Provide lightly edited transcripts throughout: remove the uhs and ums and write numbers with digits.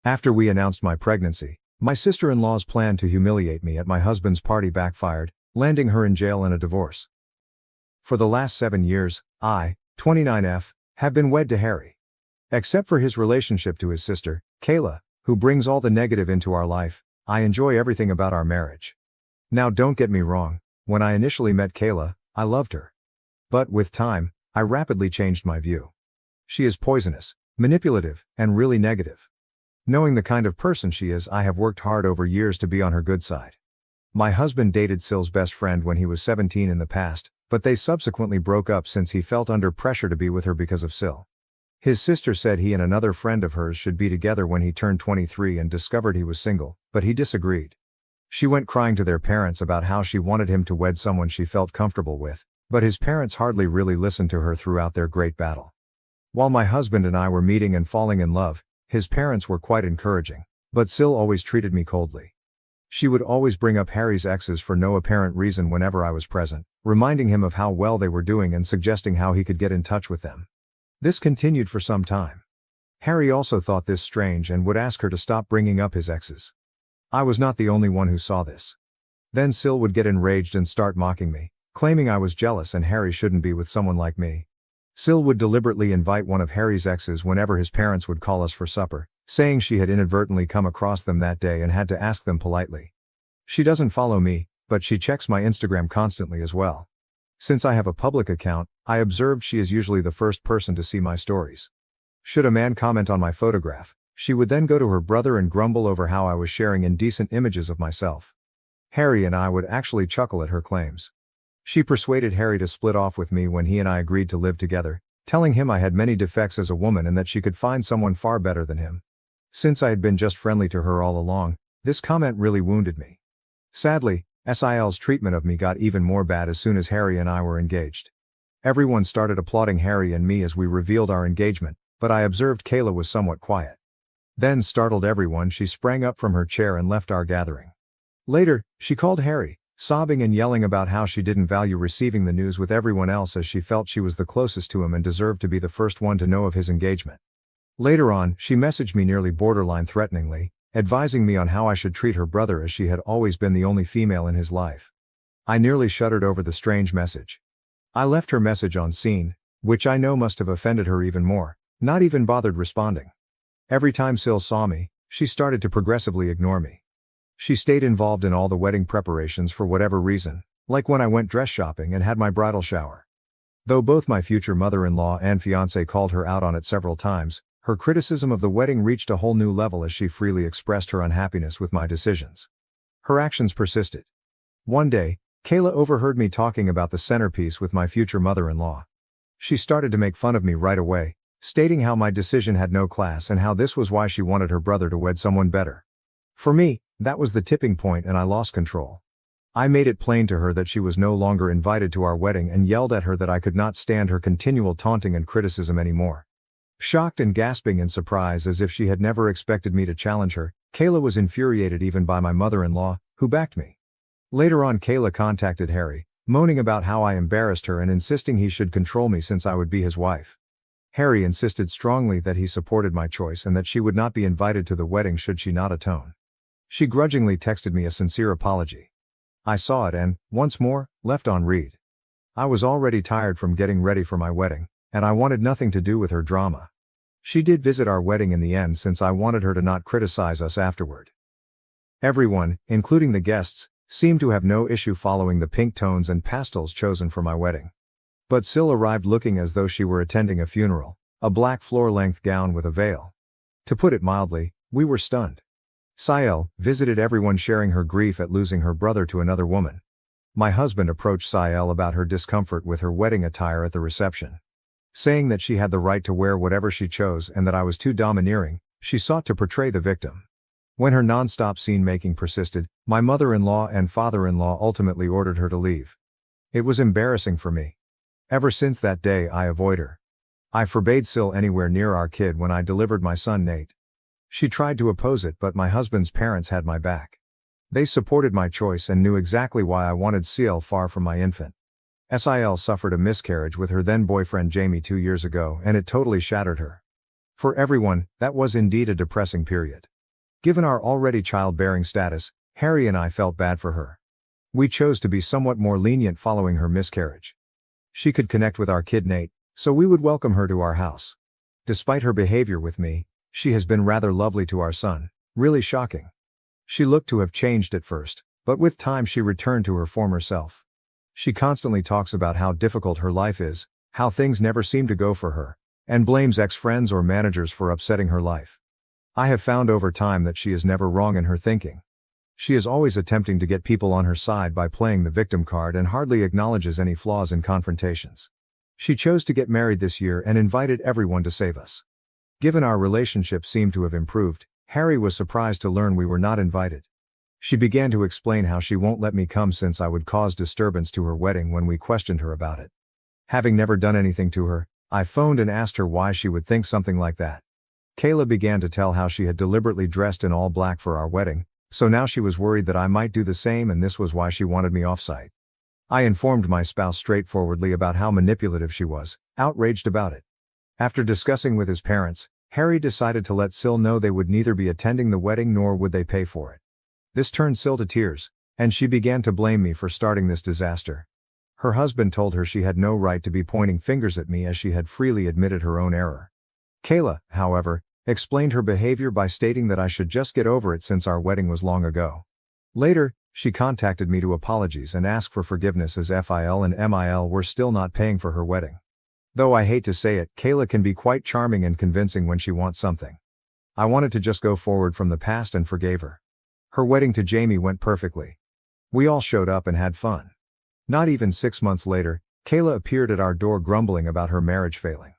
After we announced my pregnancy, my sister-in-law's plan to humiliate me at my husband's party backfired, landing her in jail and a divorce. For the last 7 years, I, 29F, have been wed to Harry. Except for his relationship to his sister, Kayla, who brings all the negative into our life, I enjoy everything about our marriage. Now don't get me wrong, when I initially met Kayla, I loved her. But with time, I rapidly changed my view. She is poisonous, manipulative, and really negative. Knowing the kind of person she is, I have worked hard over years to be on her good side. My husband dated Syl's best friend when he was 17 in the past, but they subsequently broke up since he felt under pressure to be with her because of Syl. His sister said he and another friend of hers should be together when he turned 23 and discovered he was single, but he disagreed. She went crying to their parents about how she wanted him to wed someone she felt comfortable with, but his parents hardly really listened to her throughout their great battle. While my husband and I were meeting and falling in love, his parents were quite encouraging, but Syl always treated me coldly. She would always bring up Harry's exes for no apparent reason whenever I was present, reminding him of how well they were doing and suggesting how he could get in touch with them. This continued for some time. Harry also thought this strange and would ask her to stop bringing up his exes. I was not the only one who saw this. Then Syl would get enraged and start mocking me, claiming I was jealous and Harry shouldn't be with someone like me. Syl would deliberately invite one of Harry's exes whenever his parents would call us for supper, saying she had inadvertently come across them that day and had to ask them politely. She doesn't follow me, but she checks my Instagram constantly as well. Since I have a public account, I observed she is usually the first person to see my stories. Should a man comment on my photograph, she would then go to her brother and grumble over how I was sharing indecent images of myself. Harry and I would actually chuckle at her claims. She persuaded Harry to split off with me when he and I agreed to live together, telling him I had many defects as a woman and that she could find someone far better than him. Since I had been just friendly to her all along, this comment really wounded me. Sadly, Sil's treatment of me got even more bad as soon as Harry and I were engaged. Everyone started applauding Harry and me as we revealed our engagement, but I observed Kayla was somewhat quiet. Then, startled everyone, she sprang up from her chair and left our gathering. Later, she called Harry, sobbing and yelling about how she didn't value receiving the news with everyone else as she felt she was the closest to him and deserved to be the first one to know of his engagement. Later on, she messaged me nearly borderline threateningly, advising me on how I should treat her brother as she had always been the only female in his life. I nearly shuddered over the strange message. I left her message on scene, which I know must have offended her even more, not even bothered responding. Every time Syl saw me, she started to progressively ignore me. She stayed involved in all the wedding preparations for whatever reason, like when I went dress shopping and had my bridal shower. Though both my future mother-in-law and fiancé called her out on it several times, her criticism of the wedding reached a whole new level as she freely expressed her unhappiness with my decisions. Her actions persisted. One day, Kayla overheard me talking about the centerpiece with my future mother-in-law. She started to make fun of me right away, stating how my decision had no class and how this was why she wanted her brother to wed someone better. For me, that was the tipping point and I lost control. I made it plain to her that she was no longer invited to our wedding and yelled at her that I could not stand her continual taunting and criticism anymore. Shocked and gasping in surprise as if she had never expected me to challenge her, Kayla was infuriated even by my mother-in-law, who backed me. Later on, Kayla contacted Harry, moaning about how I embarrassed her and insisting he should control me since I would be his wife. Harry insisted strongly that he supported my choice and that she would not be invited to the wedding should she not atone. She grudgingly texted me a sincere apology. I saw it and, once more, left on read. I was already tired from getting ready for my wedding, and I wanted nothing to do with her drama. She did visit our wedding in the end since I wanted her to not criticize us afterward. Everyone, including the guests, seemed to have no issue following the pink tones and pastels chosen for my wedding. But Syl arrived looking as though she were attending a funeral, a black floor-length gown with a veil. To put it mildly, we were stunned. Syl visited everyone sharing her grief at losing her brother to another woman. My husband approached Syl about her discomfort with her wedding attire at the reception. Saying that she had the right to wear whatever she chose and that I was too domineering, she sought to portray the victim. When her non-stop scene-making persisted, my mother-in-law and father-in-law ultimately ordered her to leave. It was embarrassing for me. Ever since that day I avoid her. I forbade Syl anywhere near our kid when I delivered my son Nate. She tried to oppose it but my husband's parents had my back. They supported my choice and knew exactly why I wanted Syl far from my infant. Syl suffered a miscarriage with her then boyfriend Jamie 2 years ago and it totally shattered her. For everyone, that was indeed a depressing period. Given our already childbearing status, Harry and I felt bad for her. We chose to be somewhat more lenient following her miscarriage. She could connect with our kid Nate, so we would welcome her to our house. Despite her behavior with me, she has been rather lovely to our son, really shocking. She looked to have changed at first, but with time she returned to her former self. She constantly talks about how difficult her life is, how things never seem to go for her, and blames ex-friends or managers for upsetting her life. I have found over time that she is never wrong in her thinking. She is always attempting to get people on her side by playing the victim card and hardly acknowledges any flaws in confrontations. She chose to get married this year and invited everyone to save us. Given our relationship seemed to have improved, Harry was surprised to learn we were not invited. She began to explain how she won't let me come since I would cause disturbance to her wedding when we questioned her about it. Having never done anything to her, I phoned and asked her why she would think something like that. Kayla began to tell how she had deliberately dressed in all black for our wedding, so now she was worried that I might do the same and this was why she wanted me off-site. I informed my spouse straightforwardly about how manipulative she was, outraged about it. After discussing with his parents, Harry decided to let Sil know they would neither be attending the wedding nor would they pay for it. This turned Sil to tears, and she began to blame me for starting this disaster. Her husband told her she had no right to be pointing fingers at me as she had freely admitted her own error. Kayla, however, explained her behavior by stating that I should just get over it since our wedding was long ago. Later, she contacted me to apologize and ask for forgiveness as FIL and MIL were still not paying for her wedding. Though I hate to say it, Kayla can be quite charming and convincing when she wants something. I wanted to just go forward from the past and forgave her. Her wedding to Jamie went perfectly. We all showed up and had fun. Not even 6 months later, Kayla appeared at our door grumbling about her marriage failing.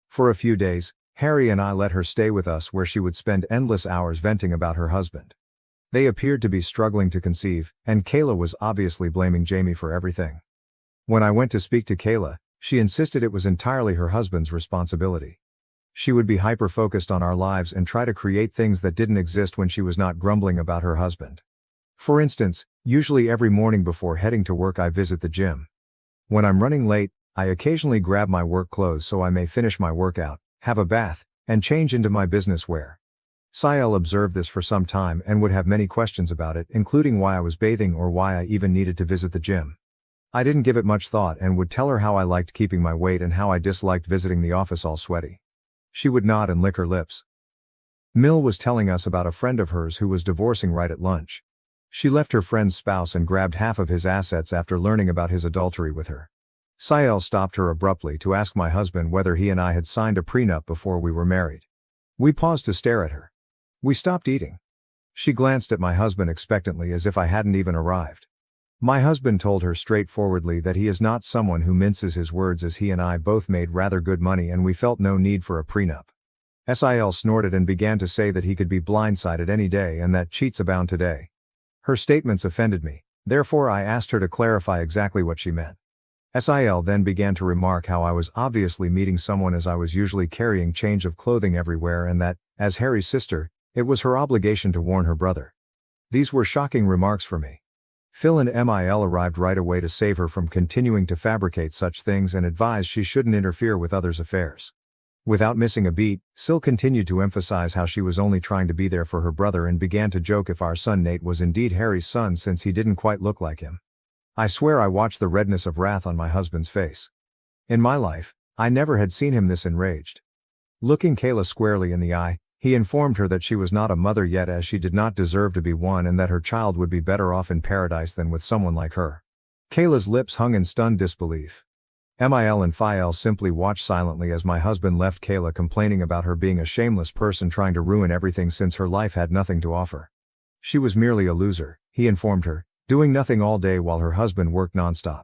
For a few days, Harry and I let her stay with us where she would spend endless hours venting about her husband. They appeared to be struggling to conceive, and Kayla was obviously blaming Jamie for everything. When I went to speak to Kayla, she insisted it was entirely her husband's responsibility. She would be hyper-focused on our lives and try to create things that didn't exist when she was not grumbling about her husband. For instance, usually every morning before heading to work I visit the gym. When I'm running late, I occasionally grab my work clothes so I may finish my workout, have a bath, and change into my business wear. Sael observed this for some time and would have many questions about it, including why I was bathing or why I even needed to visit the gym. I didn't give it much thought and would tell her how I liked keeping my weight and how I disliked visiting the office all sweaty. She would nod and lick her lips. Mill was telling us about a friend of hers who was divorcing right at lunch. She left her friend's spouse and grabbed half of his assets after learning about his adultery with her. Sael stopped her abruptly to ask my husband whether he and I had signed a prenup before we were married. We paused to stare at her. We stopped eating. She glanced at my husband expectantly as if I hadn't even arrived. My husband told her straightforwardly that he is not someone who minces his words as he and I both made rather good money and we felt no need for a prenup. Sil snorted and began to say that he could be blindsided any day and that cheats abound today. Her statements offended me, therefore I asked her to clarify exactly what she meant. Sil then began to remark how I was obviously meeting someone as I was usually carrying change of clothing everywhere and that, as Harry's sister, it was her obligation to warn her brother. These were shocking remarks for me. Phil and MIL arrived right away to save her from continuing to fabricate such things and advised she shouldn't interfere with others' affairs. Without missing a beat, Sil continued to emphasize how she was only trying to be there for her brother and began to joke if our son Nate was indeed Harry's son since he didn't quite look like him. I swear I watched the redness of wrath on my husband's face. In my life, I never had seen him this enraged. Looking Kayla squarely in the eye, he informed her that she was not a mother yet as she did not deserve to be one and that her child would be better off in paradise than with someone like her. Kayla's lips hung in stunned disbelief. Mil and Phil simply watched silently as my husband left Kayla complaining about her being a shameless person trying to ruin everything since her life had nothing to offer. She was merely a loser, he informed her, doing nothing all day while her husband worked nonstop.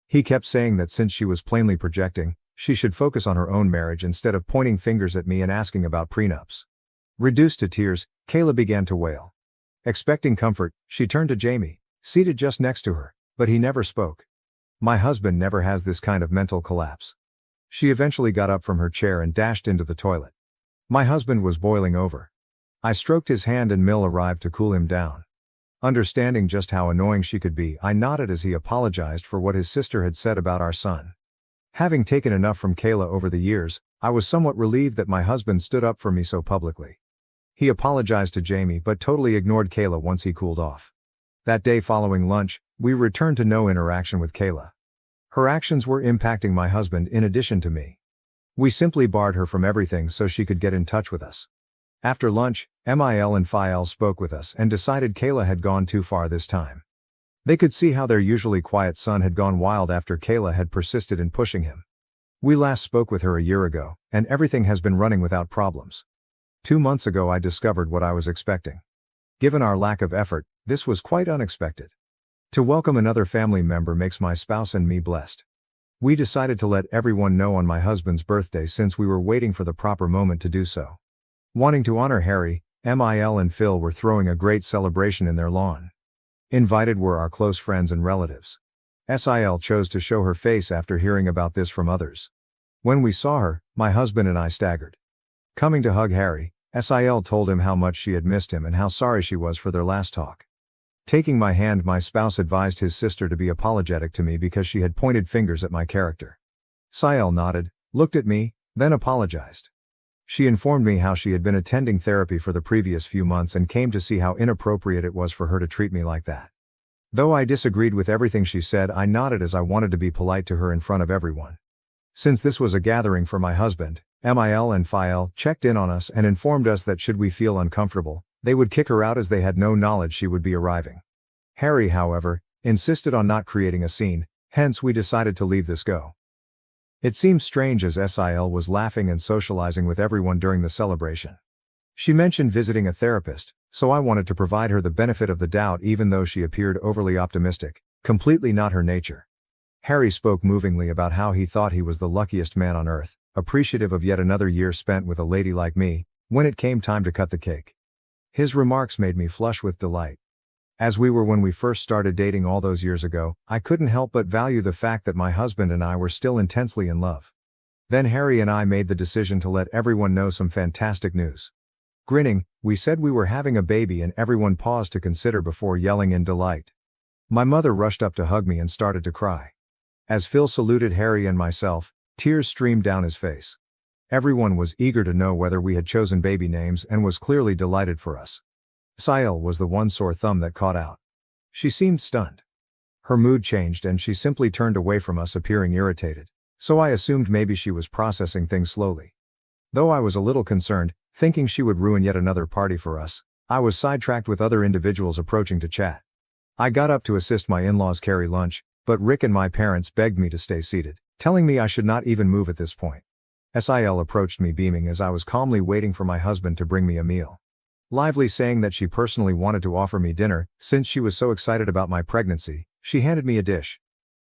He kept saying that since she was plainly projecting, she should focus on her own marriage instead of pointing fingers at me and asking about prenups. Reduced to tears, Kayla began to wail. Expecting comfort, she turned to Jamie, seated just next to her, but he never spoke. My husband never has this kind of mental collapse. She eventually got up from her chair and dashed into the toilet. My husband was boiling over. I stroked his hand and Mill arrived to cool him down. Understanding just how annoying she could be, I nodded as he apologized for what his sister had said about our son. Having taken enough from Kayla over the years, I was somewhat relieved that my husband stood up for me so publicly. He apologized to Jamie but totally ignored Kayla once he cooled off. That day following lunch, we returned to no interaction with Kayla. Her actions were impacting my husband in addition to me. We simply barred her from everything so she could get in touch with us. After lunch, Mil and Phil spoke with us and decided Kayla had gone too far this time. They could see how their usually quiet son had gone wild after Kayla had persisted in pushing him. We last spoke with her a year ago, and everything has been running without problems. 2 months ago I discovered what I was expecting. Given our lack of effort, this was quite unexpected. To welcome another family member makes my spouse and me blessed. We decided to let everyone know on my husband's birthday since we were waiting for the proper moment to do so. Wanting to honor Harry, Mil and Phil were throwing a great celebration in their lawn. Invited were our close friends and relatives. Sil chose to show her face after hearing about this from others. When we saw her, my husband and I staggered. Coming to hug Harry, Sil told him how much she had missed him and how sorry she was for their last talk. Taking my hand, my spouse advised his sister to be apologetic to me because she had pointed fingers at my character. Sil nodded, looked at me, then apologized. She informed me how she had been attending therapy for the previous few months and came to see how inappropriate it was for her to treat me like that. Though I disagreed with everything she said, I nodded as I wanted to be polite to her in front of everyone. Since this was a gathering for my husband, Mil and Phil checked in on us and informed us that should we feel uncomfortable, they would kick her out as they had no knowledge she would be arriving. Harry, however, insisted on not creating a scene, hence we decided to leave this go. It seemed strange as Sil was laughing and socializing with everyone during the celebration. She mentioned visiting a therapist, so I wanted to provide her the benefit of the doubt even though she appeared overly optimistic, completely not her nature. Harry spoke movingly about how he thought he was the luckiest man on earth, appreciative of yet another year spent with a lady like me, when it came time to cut the cake. His remarks made me flush with delight. As we were when we first started dating all those years ago, I couldn't help but value the fact that my husband and I were still intensely in love. Then Harry and I made the decision to let everyone know some fantastic news. Grinning, we said we were having a baby and everyone paused to consider before yelling in delight. My mother rushed up to hug me and started to cry. As Phil saluted Harry and myself, tears streamed down his face. Everyone was eager to know whether we had chosen baby names and was clearly delighted for us. Sil was the one sore thumb that caught out. She seemed stunned. Her mood changed and she simply turned away from us, appearing irritated, so I assumed maybe she was processing things slowly. Though I was a little concerned, thinking she would ruin yet another party for us, I was sidetracked with other individuals approaching to chat. I got up to assist my in-laws carry lunch, but Rick and my parents begged me to stay seated, telling me I should not even move at this point. Sil approached me beaming as I was calmly waiting for my husband to bring me a meal. Lively saying that she personally wanted to offer me dinner, since she was so excited about my pregnancy, she handed me a dish.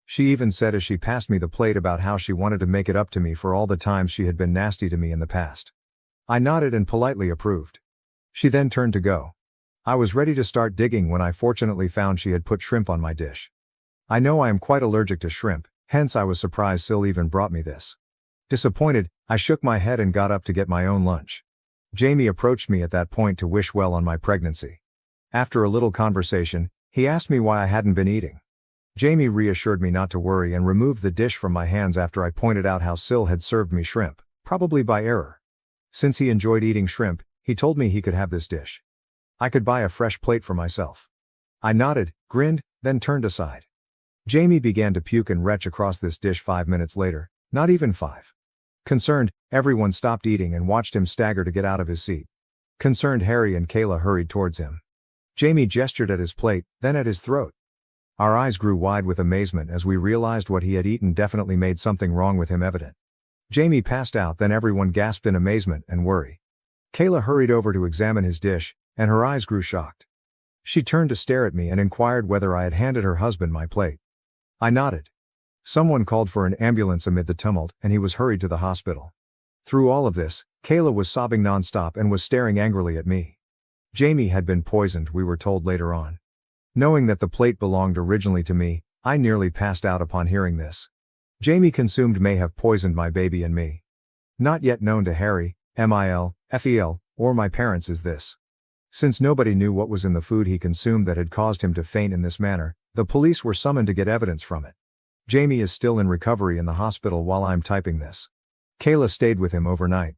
She even said as she passed me the plate about how she wanted to make it up to me for all the times she had been nasty to me in the past. I nodded and politely approved. She then turned to go. I was ready to start digging when I fortunately found she had put shrimp on my dish. I know I am quite allergic to shrimp, hence I was surprised Sil even brought me this. Disappointed, I shook my head and got up to get my own lunch. Jamie approached me at that point to wish well on my pregnancy. After a little conversation, he asked me why I hadn't been eating. Jamie reassured me not to worry and removed the dish from my hands after I pointed out how Sil had served me shrimp, probably by error. Since he enjoyed eating shrimp, he told me he could have this dish. I could buy a fresh plate for myself. I nodded, grinned, then turned aside. Jamie began to puke and retch across this dish 5 minutes later, not even 5. Concerned, everyone stopped eating and watched him stagger to get out of his seat. Concerned Harry and Kayla hurried towards him. Jamie gestured at his plate, then at his throat. Our eyes grew wide with amazement as we realized what he had eaten definitely made something wrong with him evident. Jamie passed out, then everyone gasped in amazement and worry. Kayla hurried over to examine his dish, and her eyes grew shocked. She turned to stare at me and inquired whether I had handed her husband my plate. I nodded. Someone called for an ambulance amid the tumult, and he was hurried to the hospital. Through all of this, Kayla was sobbing nonstop and was staring angrily at me. Jamie had been poisoned, we were told later on. Knowing that the plate belonged originally to me, I nearly passed out upon hearing this. Jamie consumed may have poisoned my baby and me. Not yet known to Harry, Mil, Fel, or my parents is this. Since nobody knew what was in the food he consumed that had caused him to faint in this manner, the police were summoned to get evidence from it. Jamie is still in recovery in the hospital while I'm typing this. Kayla stayed with him overnight.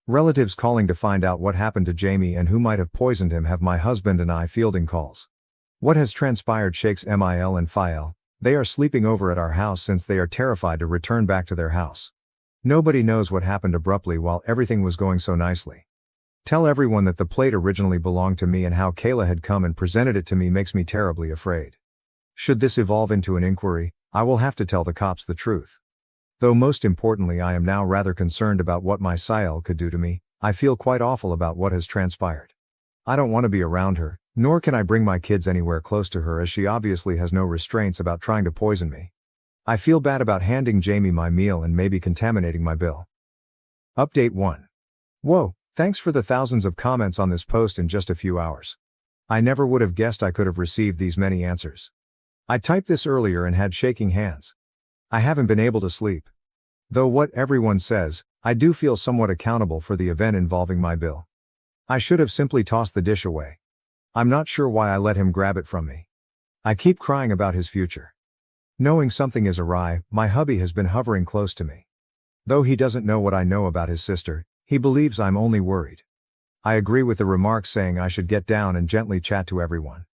Relatives calling to find out what happened to Jamie and who might have poisoned him have my husband and I fielding calls. What has transpired shakes Mil and Phil. They are sleeping over at our house since they are terrified to return back to their house. Nobody knows what happened abruptly while everything was going so nicely. Tell everyone that the plate originally belonged to me and how Kayla had come and presented it to me makes me terribly afraid. Should this evolve into an inquiry, I will have to tell the cops the truth. Though most importantly I am now rather concerned about what my Sil could do to me, I feel quite awful about what has transpired. I don't want to be around her, nor can I bring my kids anywhere close to her as she obviously has no restraints about trying to poison me. I feel bad about handing Jamie my meal and maybe contaminating my bill. Update 1. Whoa, thanks for the thousands of comments on this post in just a few hours. I never would have guessed I could have received these many answers. I typed this earlier and had shaking hands. I haven't been able to sleep. Though what everyone says, I do feel somewhat accountable for the event involving my bill. I should have simply tossed the dish away. I'm not sure why I let him grab it from me. I keep crying about his future. Knowing something is awry, my hubby has been hovering close to me. Though he doesn't know what I know about his sister, he believes I'm only worried. I agree with the remarks saying I should get down and gently chat to everyone.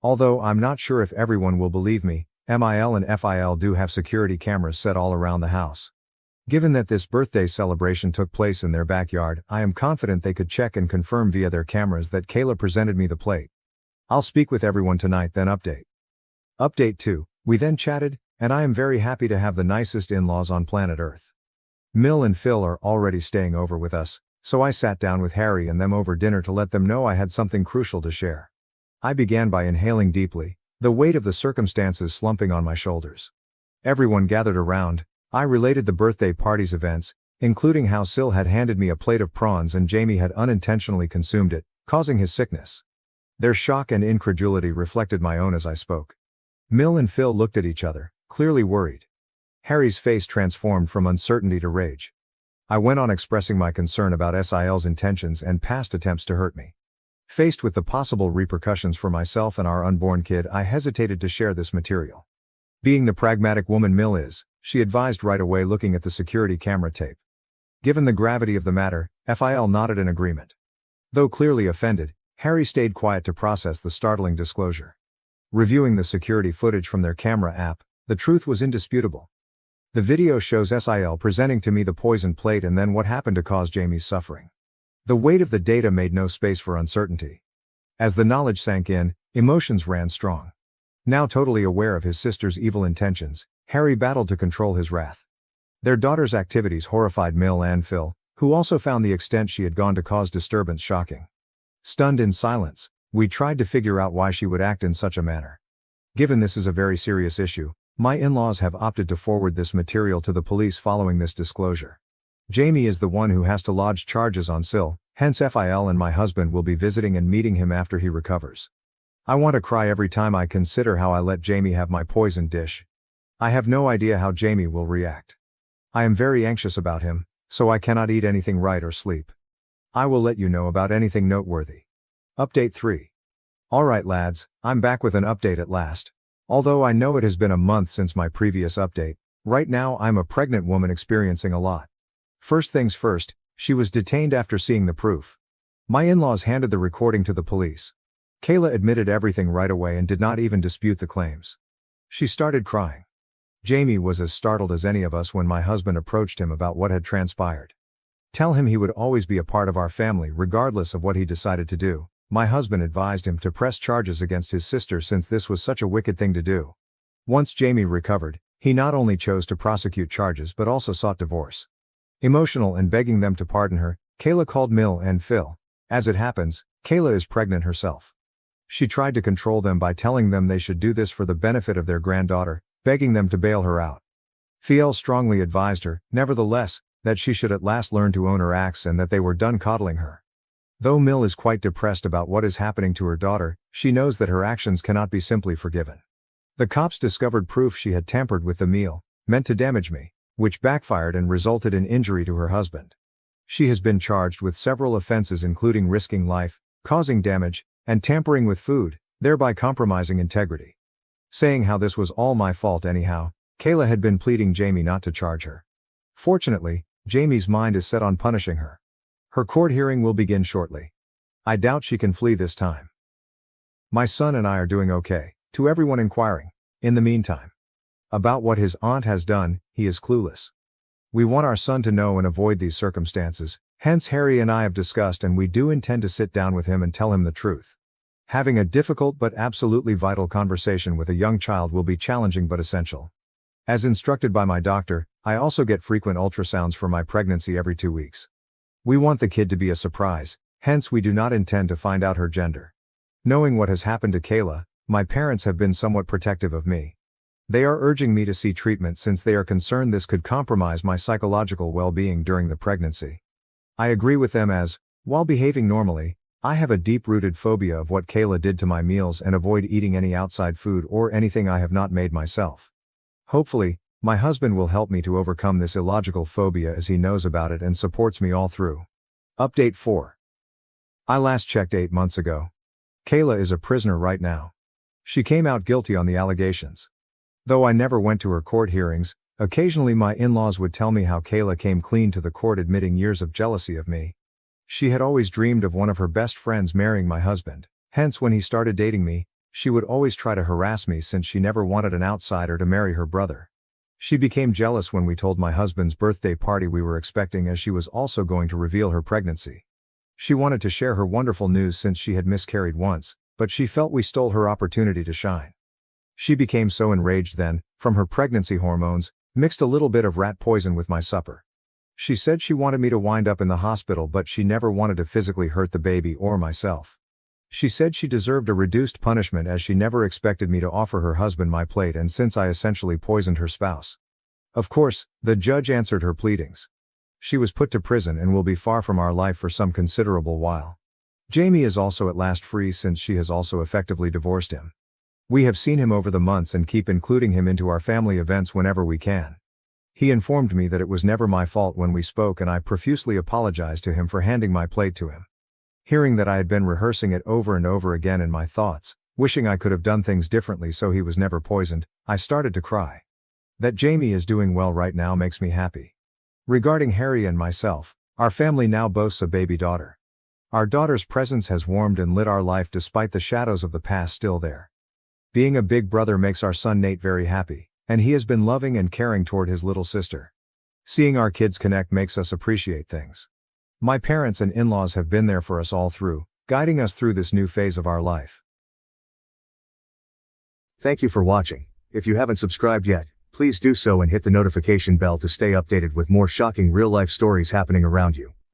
Although I'm not sure if everyone will believe me, Mil and Phil do have security cameras set all around the house. Given that this birthday celebration took place in their backyard, I am confident they could check and confirm via their cameras that Kayla presented me the plate. I'll speak with everyone tonight then update. Update 2, we then chatted, and I am very happy to have the nicest in-laws on planet Earth. Mil and Phil are already staying over with us, so I sat down with Harry and them over dinner to let them know I had something crucial to share. I began by inhaling deeply, the weight of the circumstances slumping on my shoulders. Everyone gathered around. I related the birthday party's events, including how Sil had handed me a plate of prawns and Jamie had unintentionally consumed it, causing his sickness. Their shock and incredulity reflected my own as I spoke. Mil and Phil looked at each other, clearly worried. Harry's face transformed from uncertainty to rage. I went on expressing my concern about Sil's intentions and past attempts to hurt me. Faced with the possible repercussions for myself and our unborn kid, I hesitated to share this material. Being the pragmatic woman Mil is, she advised right away looking at the security camera tape. Given the gravity of the matter, Phil nodded in agreement. Though clearly offended, Harry stayed quiet to process the startling disclosure. Reviewing the security footage from their camera app, the truth was indisputable. The video shows Sil presenting to me the poisoned plate and then what happened to cause Jamie's suffering. The weight of the data made no space for uncertainty. As the knowledge sank in, emotions ran strong. Now totally aware of his sister's evil intentions, Harry battled to control his wrath. Their daughter's activities horrified Mil and Phil, who also found the extent she had gone to cause disturbance shocking. Stunned in silence, we tried to figure out why she would act in such a manner. Given this is a very serious issue, my in-laws have opted to forward this material to the police following this disclosure. Jamie is the one who has to lodge charges on Sil, hence Phil and my husband will be visiting and meeting him after he recovers. I want to cry every time I consider how I let Jamie have my poisoned dish. I have no idea how Jamie will react. I am very anxious about him, so I cannot eat anything right or sleep. I will let you know about anything noteworthy. Update 3. Alright lads, I'm back with an update at last. Although I know it has been a month since my previous update, right now I'm a pregnant woman experiencing a lot. First things first, she was detained after seeing the proof. My in-laws handed the recording to the police. Kayla admitted everything right away and did not even dispute the claims. She started crying. Jamie was as startled as any of us when my husband approached him about what had transpired. Tell him he would always be a part of our family regardless of what he decided to do. My husband advised him to press charges against his sister since this was such a wicked thing to do. Once Jamie recovered, he not only chose to prosecute charges but also sought divorce. Emotional and begging them to pardon her, Kayla called Mil and Phil. As it happens, Kayla is pregnant herself. She tried to control them by telling them they should do this for the benefit of their granddaughter, begging them to bail her out. Phil strongly advised her, nevertheless, that she should at last learn to own her acts and that they were done coddling her. Though Mil is quite depressed about what is happening to her daughter, she knows that her actions cannot be simply forgiven. The cops discovered proof she had tampered with the meal, meant to damage me, which backfired and resulted in injury to her husband. She has been charged with several offenses including risking life, causing damage, and tampering with food, thereby compromising integrity. Saying how this was all my fault anyhow, Kayla had been pleading Jamie not to charge her. Fortunately, Jamie's mind is set on punishing her. Her court hearing will begin shortly. I doubt she can flee this time. My son and I are doing okay, to everyone inquiring. In the meantime, about what his aunt has done, he is clueless. We want our son to know and avoid these circumstances, hence Harry and I have discussed and we do intend to sit down with him and tell him the truth. Having a difficult but absolutely vital conversation with a young child will be challenging but essential. As instructed by my doctor, I also get frequent ultrasounds for my pregnancy every 2 weeks. We want the kid to be a surprise, hence we do not intend to find out her gender. Knowing what has happened to Kayla, my parents have been somewhat protective of me. They are urging me to see treatment since they are concerned this could compromise my psychological well-being during the pregnancy. I agree with them as, while behaving normally, I have a deep-rooted phobia of what Kayla did to my meals and avoid eating any outside food or anything I have not made myself. Hopefully, my husband will help me to overcome this illogical phobia as he knows about it and supports me all through. Update 4. I last checked 8 months ago. Kayla is a prisoner right now. She came out guilty on the allegations. Though I never went to her court hearings, occasionally my in-laws would tell me how Kayla came clean to the court admitting years of jealousy of me. She had always dreamed of one of her best friends marrying my husband, hence when he started dating me, she would always try to harass me since she never wanted an outsider to marry her brother. She became jealous when we told my husband's birthday party we were expecting as she was also going to reveal her pregnancy. She wanted to share her wonderful news since she had miscarried once, but she felt we stole her opportunity to shine. She became so enraged then, from her pregnancy hormones, mixed a little bit of rat poison with my supper. She said she wanted me to wind up in the hospital but she never wanted to physically hurt the baby or myself. She said she deserved a reduced punishment as she never expected me to offer her husband my plate and since I essentially poisoned her spouse. Of course, the judge answered her pleadings. She was put to prison and will be far from our life for some considerable while. Jamie is also at last free since she has also effectively divorced him. We have seen him over the months and keep including him into our family events whenever we can. He informed me that it was never my fault when we spoke and I profusely apologized to him for handing my plate to him. Hearing that I had been rehearsing it over and over again in my thoughts, wishing I could have done things differently so he was never poisoned, I started to cry. That Jamie is doing well right now makes me happy. Regarding Harry and myself, our family now boasts a baby daughter. Our daughter's presence has warmed and lit our life despite the shadows of the past still there. Being a big brother makes our son Nate very happy, and he has been loving and caring toward his little sister. Seeing our kids connect makes us appreciate things. My parents and in-laws have been there for us all through, guiding us through this new phase of our life. Thank you for watching. If you haven't subscribed yet, please do so and hit the notification bell to stay updated with more shocking real-life stories happening around you.